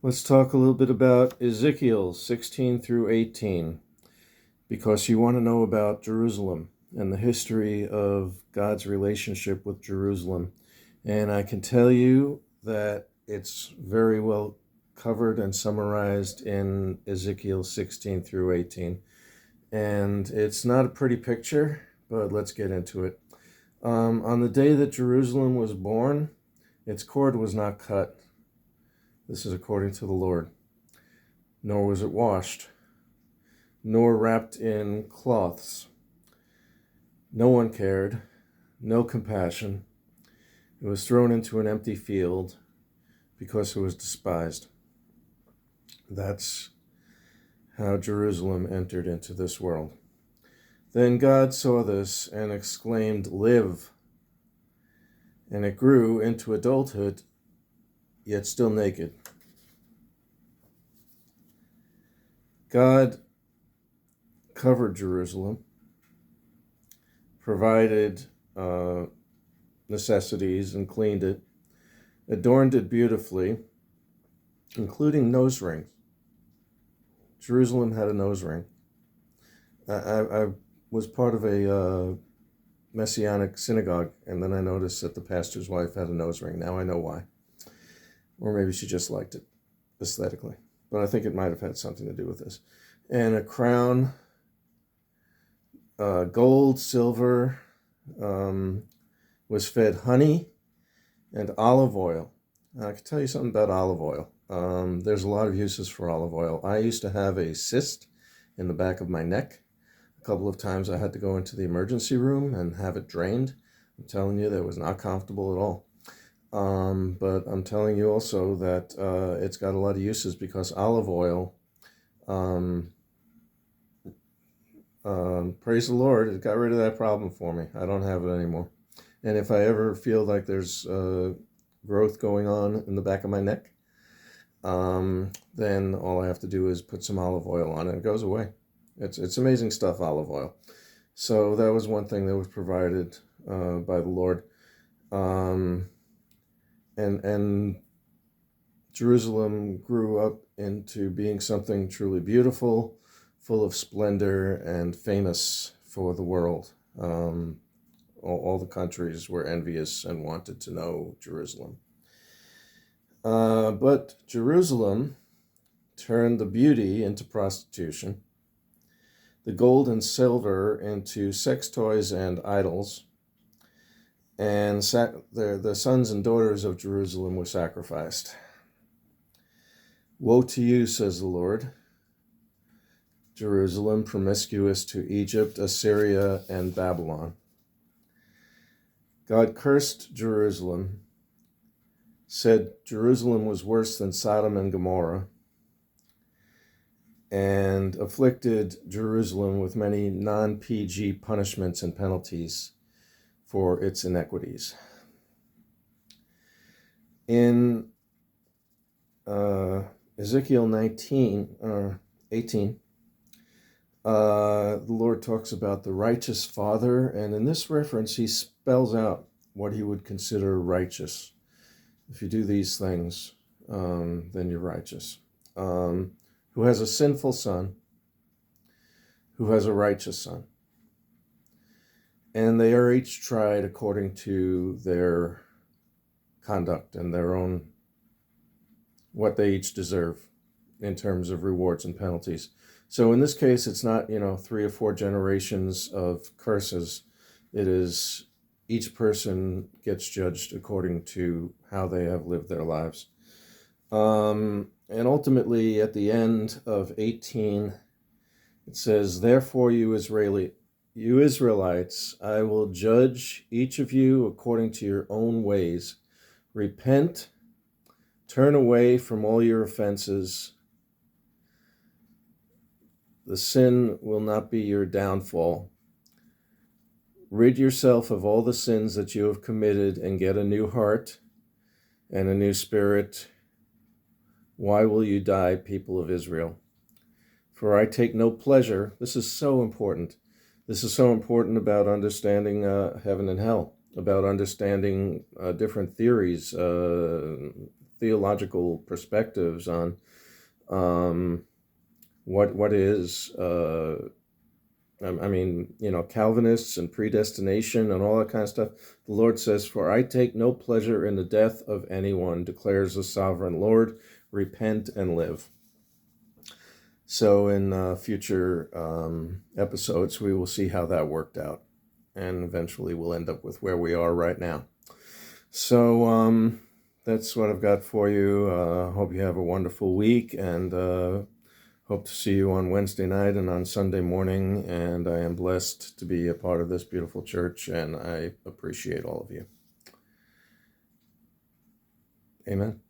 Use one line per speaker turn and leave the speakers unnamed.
Let's talk a little bit about Ezekiel 16 through 18, because you want to know about Jerusalem and the history of God's relationship with Jerusalem. And I can tell you that it's very well covered and summarized in Ezekiel 16 through 18. And it's not a pretty picture, but let's get into it. On the day that Jerusalem was born, its cord was not cut. This is according to the Lord. Nor was it washed, nor wrapped in cloths. No one cared, no compassion. It was thrown into an empty field because it was despised. That's how Jerusalem entered into this world. Then God saw this and exclaimed, "Live." And it grew into adulthood, yet still naked. God covered Jerusalem, provided necessities and cleaned it, adorned it beautifully, including nose rings. Jerusalem had a nose ring. I was part of a Messianic synagogue, and then I noticed that the pastor's wife had a nose ring. Now I know why. Or maybe she just liked it aesthetically. But I think it might have had something to do with this. And a crown, gold, silver, was fed honey and olive oil. Now, I can tell you something about olive oil. There's a lot of uses for olive oil. I used to have a cyst in the back of my neck. A couple of times I had to go into the emergency room and have it drained. I'm telling you, that was not comfortable at all. But I'm telling you also that it's got a lot of uses, because olive oil, praise the Lord, it got rid of that problem for me. I don't have it anymore. And if I ever feel like there's growth going on in the back of my neck, then all I have to do is put some olive oil on and it goes away. It's amazing stuff, olive oil. So that was one thing that was provided by the Lord. And Jerusalem grew up into being something truly beautiful, full of splendor, and famous for the world. All the countries were envious and wanted to know Jerusalem. But Jerusalem turned the beauty into prostitution, the gold and silver into sex toys and idols, and the sons and daughters of Jerusalem were sacrificed. Woe to you, says the Lord, Jerusalem, promiscuous to Egypt, Assyria, and Babylon. God cursed Jerusalem, said Jerusalem was worse than Sodom and Gomorrah, and afflicted Jerusalem with many non-PG punishments and penalties for its iniquities. In Ezekiel 18, the Lord talks about the righteous father, and in this reference he spells out what he would consider righteous. If you do these things, then you're righteous. Who has a sinful son, who has a righteous son. And they are each tried according to their conduct and their own, what they each deserve in terms of rewards and penalties. So in this case, it's not, 3 or 4 generations of curses. It is each person gets judged according to how they have lived their lives. And ultimately, at the end of 18, it says, "Therefore, you Israelites, I will judge each of you according to your own ways. Repent, turn away from all your offenses. The sin will not be your downfall. Rid yourself of all the sins that you have committed and get a new heart and a new spirit. Why will you die, people of Israel? For I take no pleasure." This is so important. This is so important about understanding heaven and hell, about understanding different theories, theological perspectives on what is I mean, Calvinists and predestination and all that kind of stuff. The Lord says, "For I take no pleasure in the death of anyone, declares the sovereign Lord. Repent and live." So in future episodes, we will see how that worked out. And eventually we'll end up with where we are right now. So that's what I've got for you. Hope you have a wonderful week, and hope to see you on Wednesday night and on Sunday morning. And I am blessed to be a part of this beautiful church, and I appreciate all of you. Amen.